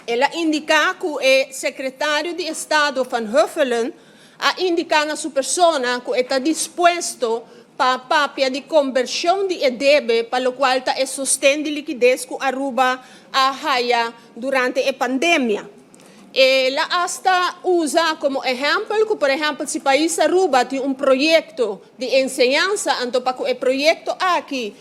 ela indica que o secretário de Estado Van Huffelen a indicar na sua persona que está disposto para papia de conversão de EDB, para o qual está o sustento de liquidez que Aruba a haya durante a pandemia. Ela hasta usa como exemplo que, por exemplo, se o país Aruba tem projeto de enseñanza, então para que o projeto aqui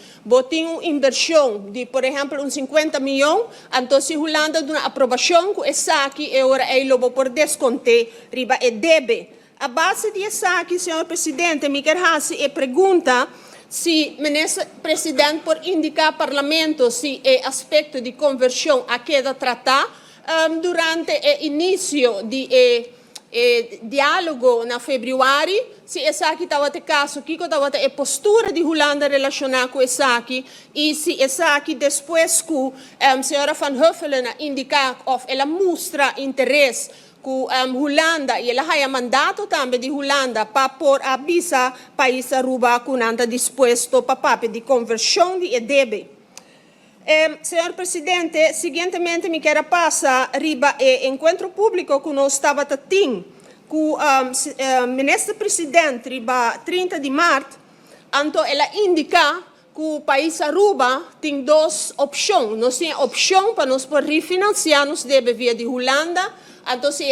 tem uma inversão de, por exemplo, 50 milhões, então se Holanda dá uma aprovação que essa aqui é hora ele lo por descontar riba e debe. A base disso aqui, senhor presidente, me quer fazer a pergunta se o ministro presidente por indicar ao parlamento se é aspecto de conversão a queda tratar durante o início do diálogo na fevereiro, se essa aqui estava o caso, que estava a postura de Holanda relacionada com essa aqui, e se essa aqui depois que a senhora Van Huffelen indicar que ela mostra interesse que Holanda, e ela tem mandato também de Holanda para pôr a visa país Aruba que não está disposto para papel de conversão de EDB. Senhor presidente, seguintemente me quero passar riba o encontro público que nós estava tendo com o ministro presidente riba 30 de março, então ela indica que o país Aruba tem duas opções. Nós temos a opção para nós refinanciar nos deve via de Holanda, então se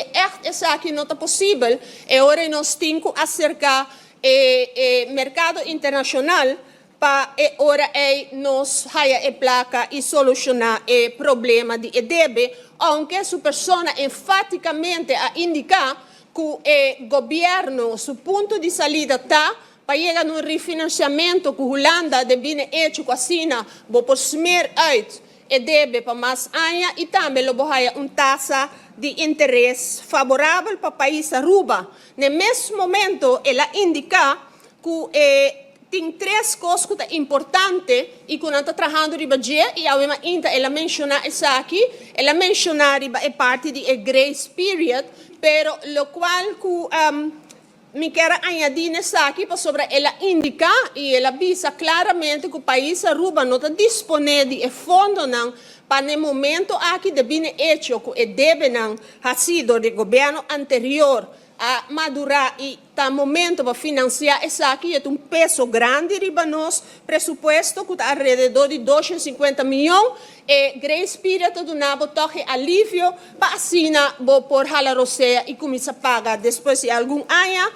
essa aqui não está possível, é hora nós temos que acercar o mercado internacional para ora nos haya a placa e solucionar o problema de EDB, aunque su persona enfaticamente a indicar que o governo, su ponto de salida está para chegar no refinanciamento que a Holanda deve hecho com a China, por smer uit EDB para mais anos e também lo haya taxa de interesse favorável para o país Aruba. No mesmo momento, ela indica que tem três coisas que são importantes e que nós estamos trabalhando riba dia e ela menciona isso aqui, ela menciona riba é parte de grace period, pero lo qual que me quero añadir nisso aqui para sobre ela indicar e ela avisa claramente que o país Aruba não está disponível de fundo não para no momento aqui deve hecho que deve não ha sido do governo anterior a madurar e está momento para financiar isso aqui é peso grande riba nos presupuesto que está alrededor de 250 milhões e Grace Period do nabo toque alívio para assina por hala roceia e começa a pagar depois de algum ano.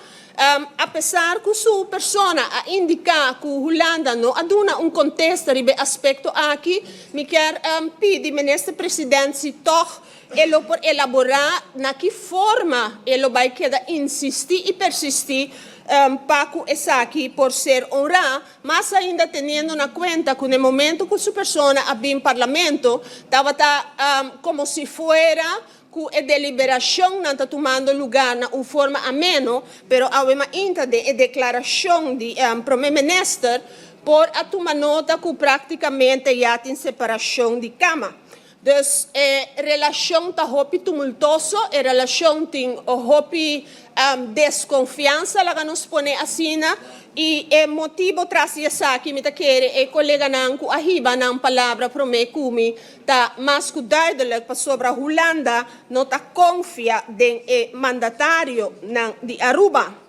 Apesar que sua persona a indicar que a Holanda não aduna contexto ribe aspecto aqui, me quer pedir ministro presidente se toque ele por elaborar na que forma ele vai querer insistir e persistir para que essa aqui por ser honrado, mas ainda tendo na conta que no momento que sua persona havia em parlamento estava como se fuera que a deliberação não está tomando lugar na forma ameno, pero ainda de declaração de primeiro-ministro por a tomar nota que praticamente já tem separação de cama. Dus relação está hopi tumultuoso, a relação tem hopi desconfiança, lá que nos põe assim, e o motivo traz isso aqui, me quer é colega não que arriba não palavra para mim como tá mais cuidado para sobre a Holanda não tá confia de mandatário de Aruba.